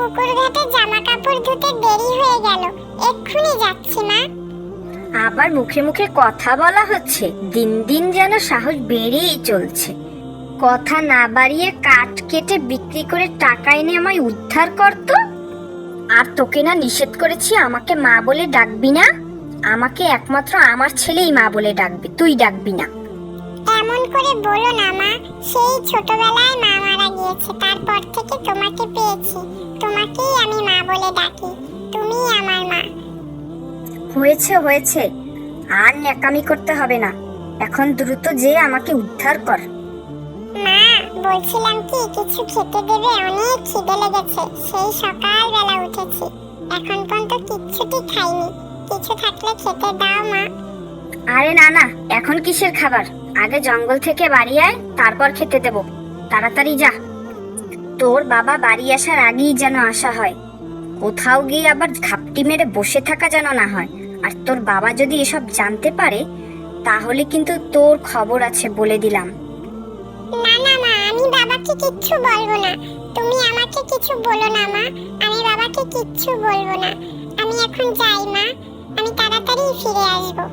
পুকুর ঘাটে জামা কাপড় ধুতে দেরি হয়ে গেল, এক্ষুনি যাচ্ছি মা। আবার মুখে মুখে কথা বলা হচ্ছে, দিন দিন যেন সাহস বেড়েই চলছে। কথা না বাড়িয়ে কাঠ কেটে বিক্রি করে টাকা এনে আমায় উদ্ধার করতো। আর তোকে না নিষেধ করেছি আমাকে মা বলে ডাকবি না? আমাকে একমাত্র আমার ছেলেই মা বলে ডাকবে, তুই ডাকবি না। এমন করে বলো না মা, সেই ছোটবেলায় মা মারা গিয়েছে, তারপর থেকে তোমাকে পেয়েছি, তোমাকেই আমি মা বলে ডাকি, তুমিই আমার মা। হয়েছে হয়েছে, আর ন্যাকামি করতে হবে না, এখন দ্রুত যেয়ে আমাকে উদ্ধার কর। মা, বলছিলাম কি কিছু খেতে দেবে, অনেক খিদে লেগেছে, সেই সকালবেলা উঠেছি, এখন পর্যন্ত কিচ্ছুটি খাইনি, কিছু থাকলে খেতে দাও মা। আরে না না, এখন কিসের খাবার, আগে জঙ্গল থেকে বাড়ি আয়, তারপর খেতে দেব। তাড়াতাড়ি যা, তোর বাবা বাড়ি আসার আগেই যেন আসা হয়, কোথাও গিয়ে আবার ঘাপটি মেরে বসে থাকা যেন না হয়। আর তোর বাবা যদি এসব জানতে পারে তাহলে কিন্তু তোর খবর আছে, বলে দিলাম। না না মা, আমি বাবাকে কিচ্ছু বলবো না, তুমি আমাকে কিছু বলো না মা, আমি বাবাকে কিচ্ছু বলবো না, আমি এখন যাই মা, আমি তাড়াতাড়ি ফিরে আসবো।